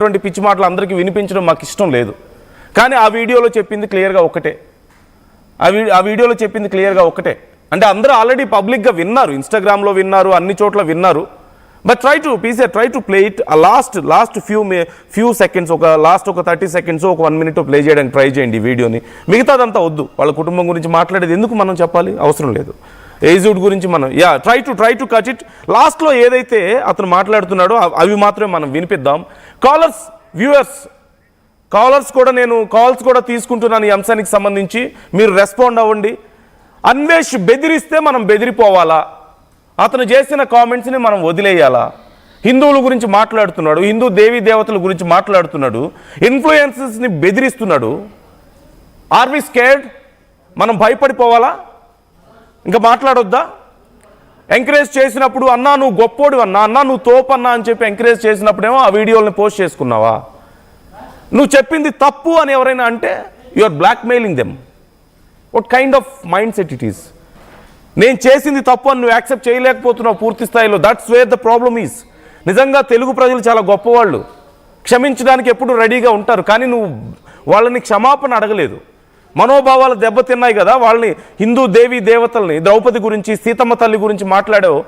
అటువంటి పిచ్చి మాటలు అందరికీ వినిపించడం మాకు ఇష్టం లేదు. కానీ ఆ వీడియోలో చెప్పింది క్లియర్గా ఒకటే, ఆ వీడియోలో చెప్పింది క్లియర్గా ఒకటే. అంటే అందరూ ఆల్రెడీ పబ్లిక్గా విన్నారు, ఇన్స్టాగ్రామ్లో విన్నారు, అన్ని చోట్ల విన్నారు. But try to play it last few seconds, ఒక 30 సెకండ్స్, ఒక 1 minute ప్లే చేయడానికి ట్రై చేయండి ఈ వీడియోని. మిగతాదంతా వద్దు. వాళ్ళ కుటుంబం గురించి మాట్లాడేది ఎందుకు మనం చెప్పాలి, అవసరం లేదు. ఏజ్డ్ గురించి మనం ట్రై టు కట్ ఇట్. లాస్ట్లో ఏదైతే అతను మాట్లాడుతున్నాడో అవి మాత్రమే మనం వినిపిద్దాం. కాలర్స్ కూడా నేను కాల్స్ కూడా తీసుకుంటున్నాను ఈ అంశానికి సంబంధించి. మీరు రెస్పాండ్ అవ్వండి. అన్వేష్ బెదిరిస్తే మనం బెదిరిపోవాలా, అతను చేసిన కామెంట్స్ని మనం వదిలేయాలా? హిందువుల గురించి మాట్లాడుతున్నాడు, హిందూ దేవీ దేవతల గురించి మాట్లాడుతున్నాడు, ఇన్ఫ్లుయెన్సెస్ని బెదిరిస్తున్నాడు. Are we scared? మనం భయపడిపోవాలా? ఇంకా మాట్లాడొద్దా? ఎంకరేజ్ చేసినప్పుడు అన్నా నువ్వు గొప్పోడు అన్నా, అన్నా నువ్వు తోపన్నా అని చెప్పి ఎంకరేజ్ చేసినప్పుడేమో ఆ వీడియోని పోస్ట్ చేసుకున్నావా? నువ్వు చెప్పింది తప్పు అని ఎవరైనా అంటే you are blackmailing them. What kind of mindset it is? నేను చేసింది తప్పు అని నువ్వు యాక్సెప్ట్ చేయలేకపోతున్నావు పూర్తి స్థాయిలో. That's where the problem is. నిజంగా తెలుగు ప్రజలు చాలా గొప్పవాళ్ళు, క్షమించడానికి ఎప్పుడు రెడీగా ఉంటారు. కానీ నువ్వు వాళ్ళని క్షమాపణ అడగలేదు. మనోభావాలు దెబ్బతిన్నాయి కదా, వాళ్ళని హిందూ దేవీ దేవతల్ని, ద్రౌపది గురించి, సీతమ్మ తల్లి గురించి మాట్లాడావు.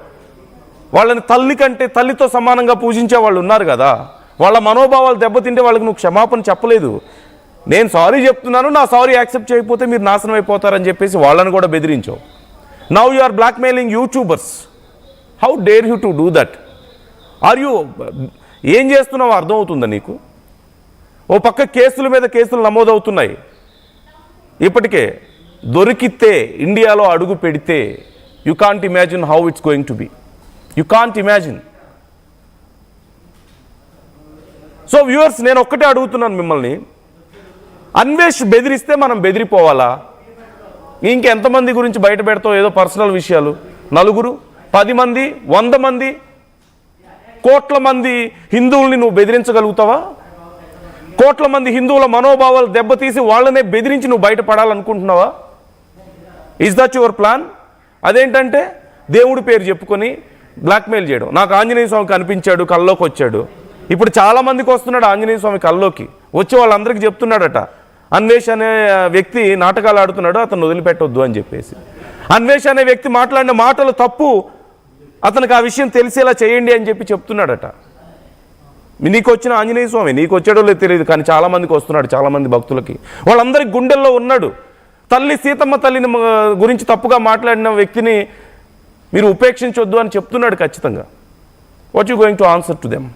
వాళ్ళని తల్లి కంటే తల్లితో సమానంగా పూజించే వాళ్ళు ఉన్నారు కదా, వాళ్ళ మనోభావాలు దెబ్బతింటే వాళ్ళకి నువ్వు క్షమాపణ చెప్పలేదు. నేను సారీ చెప్తున్నాను, నా సారీ యాక్సెప్ట్ చేయకపోతే మీరు నాశనం అయిపోతారని చెప్పేసి వాళ్ళని కూడా బెదిరించావు. Now you are blackmailing YouTubers. How dare you to do that? ఏం చేస్తున్నావో అర్థమవుతుందా నీకు? ఓ పక్క కేసుల మీద కేసులు నమోదవుతున్నాయి. ఇప్పటికే దొరికితే ఇండియాలో అడుగు పెడితే you can't imagine how it's going to be. You can't imagine. So viewers, నేను ఒక్కటే అడుగుతున్నాను మిమ్మల్ని, అన్వేష్ బెదిరిస్తే మనం బెదిరిపోవాలా? ఇంకెంతమంది గురించి బయట పెడతావు ఏదో పర్సనల్ విషయాలు? 9, 10 మంది, 100 మంది, కోట్ల మంది హిందువుల్ని నువ్వు బెదిరించగలుగుతావా? కోట్ల మంది హిందువుల మనోభావాలు దెబ్బతీసి వాళ్ళనే బెదిరించి నువ్వు బయటపడాలనుకుంటున్నావా? Is that your plan? అదేంటంటే దేవుడి పేరు చెప్పుకొని బ్లాక్మెయిల్ చేయడం. నాకు ఆంజనేయ స్వామి కనిపించాడు, కల్లోకి వచ్చాడు. ఇప్పుడు చాలామందికి వస్తున్నాడు ఆంజనేయ స్వామి కల్లోకి వచ్చి వాళ్ళందరికీ చెప్తున్నాడట, అన్వేష్ అనే వ్యక్తి నాటకాలు ఆడుతున్నాడు, అతను వదిలిపెట్టొద్దు అని చెప్పేసి. అన్వేష్ అనే వ్యక్తి మాట్లాడిన మాటలు తప్పు, అతనికి ఆ విషయం తెలిసేలా చేయండి అని చెప్పి చెప్తున్నాడట. నీకు వచ్చిన ఆంజనేయ స్వామి నీకు వచ్చాడో లేదు తెలియదు, కానీ చాలామందికి వస్తున్నాడు, చాలామంది భక్తులకి. వాళ్ళందరి గుండెల్లో ఉన్నాడు. తల్లి సీతమ్మ తల్లిని గురించి తప్పుగా మాట్లాడిన వ్యక్తిని మీరు ఉపేక్షించొద్దు అని చెప్తున్నాడు ఖచ్చితంగా. What you going to answer to them?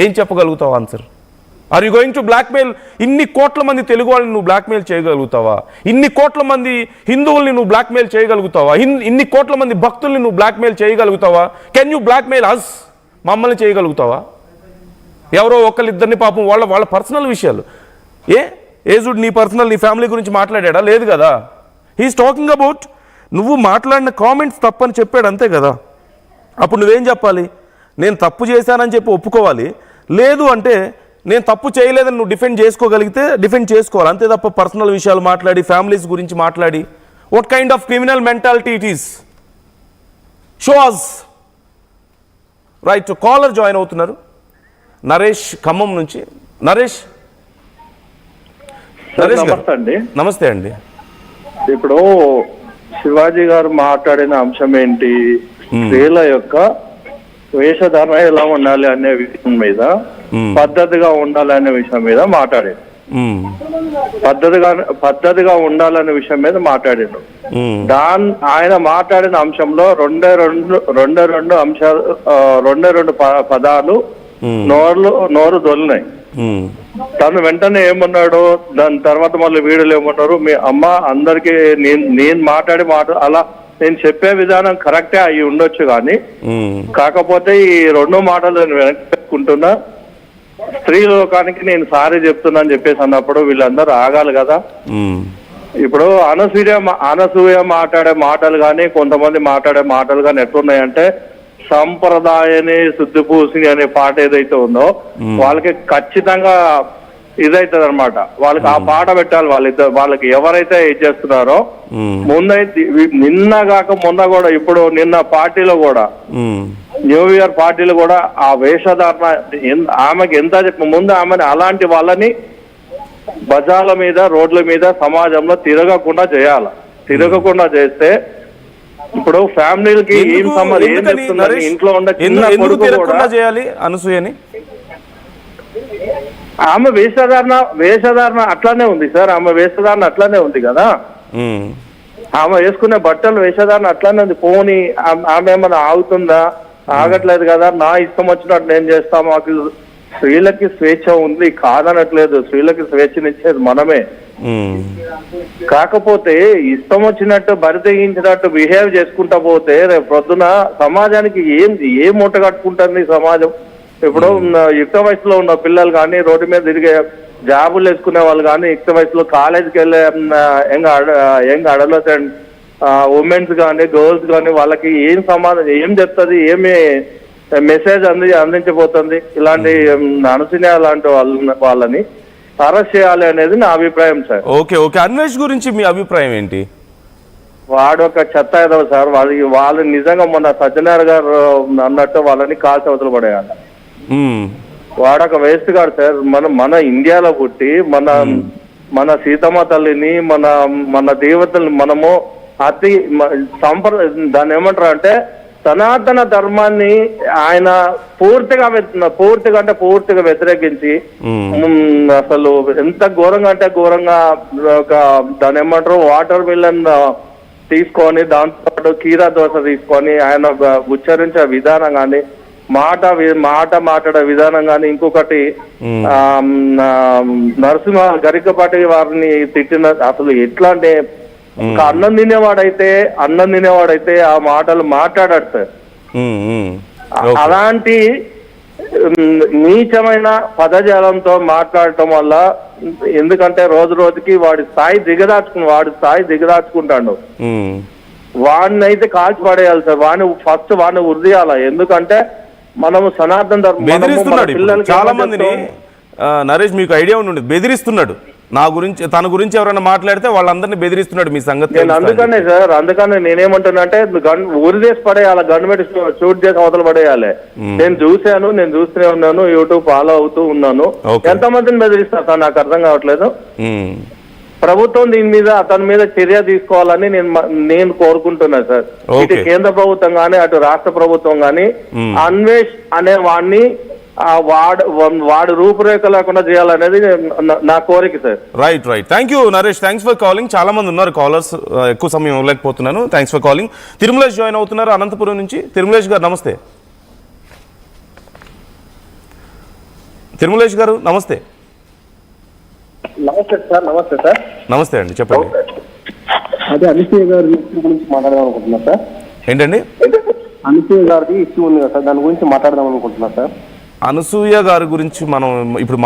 ఏం చెప్పగలుగుతావు answer? Are you going to blackmail? ఇన్ని కోట్ల మంది తెలుగు వాళ్ళని నువ్వు బ్లాక్మెయిల్ చేయగలుగుతావా? ఇన్ని కోట్ల మంది హిందువుల్ని నువ్వు బ్లాక్మెయిల్ చేయగలుగుతావా? ఇన్ని కోట్ల మంది భక్తుల్ని నువ్వు బ్లాక్మెయిల్ చేయగలుగుతావా? కెన్ యూ బ్లాక్మెయిల్ అస్? మమ్మల్ని చేయగలుగుతావా? ఎవరో ఒకళ్ళిద్దరిని పాపం వాళ్ళ పర్సనల్ విషయాలు. ఏజుడ్ నీ నీ ఫ్యామిలీ గురించి మాట్లాడా? లేదు కదా. హీఈస్ టాకింగ్ అబౌట్ నువ్వు మాట్లాడిన కామెంట్స్ తప్పని చెప్పాడు, అంతే కదా. అప్పుడు నువ్వేం చెప్పాలి? నేను తప్పు చేశానని చెప్పి ఒప్పుకోవాలి. లేదు అంటే నేను తప్పు చేయలేదని నువ్వు డిఫెండ్ చేసుకోగలిగితే డిఫెండ్ చేసుకోవాలి, అంతే తప్ప పర్సనల్ విషయాలు మాట్లాడి ఫ్యామిలీస్ గురించి మాట్లాడి what kind of criminal mentality it is? Show us. Right, caller join అవుతున్నారు, నరేష్ ఖమ్మం నుంచి. నరేష్ నమస్తే అండి. ఇప్పుడు శివాజీ గారు మాట్లాడిన అంశం ఏంటి? స్త్రీల యొక్క వేషధారణ ఎలా ఉండాలి అనే విషయం మీద, పద్ధతిగా ఉండాలి అనే విషయం మీద మాట్లాడాడు. పద్ధతిగా ఉండాలనే విషయం మీద మాట్లాడాడు. ఆయన మాట్లాడిన అంశంలో రెండే రెండు పదాలు నోరు దొలినాయి. తను వెంటనే ఏమన్నాడు, దాని తర్వాత మళ్ళీ వీడియోలు ఏమన్నారు, మీ అమ్మ అందరికి నేను మాట్లాడే అలా నేను చెప్పే విధానం కరెక్టే అయి ఉండొచ్చు, కానీ కాకపోతే ఈ 2 మాటలు నేను వెనక్కి పెట్టుకుంటున్నా, స్త్రీ లోకానికి నేను సారీ చెప్తున్నా అని చెప్పేసి అన్నప్పుడు వీళ్ళందరూ ఆగాలి కదా. ఇప్పుడు అనసూయ మాట్లాడే మాటలు కానీ, కొంతమంది మాట్లాడే మాటలు కానీ ఎట్లున్నాయంటే, సంప్రదాయని శుద్ధిపూసి అనే పాట ఏదైతే ఉందో వాళ్ళకి ఖచ్చితంగా ఇదైతుంది అనమాట. వాళ్ళకి ఆ పాట పెట్టాలి. వాళ్ళకి ఎవరైతే ఇది చేస్తున్నారో ముందైతే నిన్న కాక మొన్న కూడా, ఇప్పుడు నిన్న పార్టీలో కూడా న్యూ ఇయర్ పార్టీలు కూడా ఆ వేషధారణ ఆమెకి ఎంత చెప్పి ముందు ఆమెను అలాంటి వాళ్ళని బజార్ల మీద రోడ్ల మీద సమాజంలో తిరగకుండా చేయాలి. తిరగకుండా చేస్తే ఇప్పుడు ఫ్యామిలీలకి ఏం సంబంధం ఏం చెప్తుందని ఇంట్లో ఉన్న చిన్న కొడుకు కూడా చేయాలి అనసూయని. ఆమె వేషధారణ అట్లానే ఉంది సార్. ఆమె వేషధారణ అట్లానే ఉంది కదా. ఆమె వేసుకునే బట్టలు వేషధారణ అట్లానే ఉంది. పోనీ ఆమె ఏమైనా ఆగుతుందా? ఆగట్లేదు కదా. నా ఇష్టం వచ్చినట్టు నేను చేస్తా. మాకు స్త్రీలకి స్వేచ్ఛ ఉంది కాదనట్లేదు. స్త్రీలకి స్వేచ్ఛనిచ్చేది మనమే. కాకపోతే ఇష్టం వచ్చినట్టు బరి తెగించినట్టు బిహేవ్ చేసుకుంటా పోతే రేపు పొద్దున సమాజానికి ఏం మూట కట్టుకుంటుంది సమాజం? ఇప్పుడు యుక్త వయసులో ఉన్న పిల్లలు కానీ, రోడ్డు మీద తిరిగే జాబులు వేసుకునే వాళ్ళు కానీ, యుక్త వయసులో కాలేజీకి వెళ్ళే యంగ్ అడలసెంట్ ఉమెన్స్ కానీ, గర్ల్స్ కానీ వాళ్ళకి ఏం సమాధానం ఏం చెప్తుంది? ఏమి మెసేజ్ అందించబోతుంది? ఇలాంటి అనసూయ లాంటి వాళ్ళని అరెస్ట్ చేయాలి అనేది నా అభిప్రాయం సార్. Okay okay. అన్వేష్ గురించి మీ అభిప్రాయం ఏంటి? వాడు ఒక చెత్త ఏదో సార్. వాళ్ళు నిజంగా మొన్న సజ్జనార్ గారు అన్నట్టు వాళ్ళని కాల్చి అవతల పడేయాలి. వాడొక వేస్ట్ గాడు సార్. మన ఇండియాలో పుట్టి మన సీతమ్మ తల్లిని మన దేవతల్ని మనము అతి దాన్ని ఏమంటారు అంటే సనాతన ధర్మాన్ని ఆయన పూర్తిగా వ్యతిరేకించి అసలు ఎంత ఘోరంగా అంటే ఘోరంగా దాన్ని ఏమంటారు వాటర్ మిలన్ తీసుకొని దాంతో కీరా దోశ తీసుకొని ఆయన ఉచ్చరించే విధానం కానీ, మాట్లాడే విధానం కానీ, ఇంకొకటి నరసింహ గరికపాటి వారిని తిట్టిన అసలు ఎట్లా అంటే అన్నం తినేవాడైతే ఆ మాటలు మాట్లాడాడు సార్. అలాంటి నీచమైన పదజాలంతో మాట్లాడటం వల్ల ఎందుకంటే రోజు రోజుకి వాడి స్థాయి దిగదార్చుకుంటాడు. వాడిని అయితే కాల్చి పడేయాలి సార్. వాడిని ఉరిదీయాలి. ఎందుకంటే మనము సనాతన ధర్మం చాలా మందిని నరేష్ మీకు ఐడియా ఉండి బెదిరిస్తున్నాడు. తన గురించి ఎవరైనా మాట్లాడితే వాళ్ళందరినీ బెదిరిస్తున్నాడు. మీ సంగతి అందుకనే నేనేమంటున్నా అంటే ఉరిదేసి పడేయాలి. గవర్నమెంట్ షూట్ చేసి అవతల పడేయాలి. నేను చూస్తూనే ఉన్నాను. యూట్యూబ్ ఫాలో అవుతూ ఉన్నాను. ఎంతమందిని బెదిరిస్తా నాకు అర్థం కావట్లేదు. ప్రభుత్వం దీని మీద అతని మీద చర్య తీసుకోవాలని నేను కోరుకుంటున్నా సార్. ఇటు కేంద్ర ప్రభుత్వం గానీ, అటు రాష్ట్ర ప్రభుత్వం గానీ అన్వేష్ అనే వాడు రూపురేఖ లేకుండా చేయాలనేది నా కోరిక sir. Right. Thank you Naresh. Thanks for calling. చాలా మంది ఉన్నారు కాలర్స్, ఎక్కువ సమయం ఇవ్వలేకపోతున్నాను. Thanks for calling. Tirumalesh join అవుతున్నారు అనంతపురం నుంచి. తిరుమలేష్ గారు నమస్తే. తిరుమలేష్ గారు నమస్తే. నమస్తే సార్. నమస్తే అండి, చెప్పండి. అదే అనసూయ గారి గురించి మాట్లాడదాం అనుకుంటున్నా సార్. ఏంటండి? అనసూయ గారికి ఇష్యూ ఉంది కదా సార్, దాని గురించి మాట్లాడదాం అనుకుంటున్నా సార్. అనసూయ గారి గురించి మనం ఇప్పుడు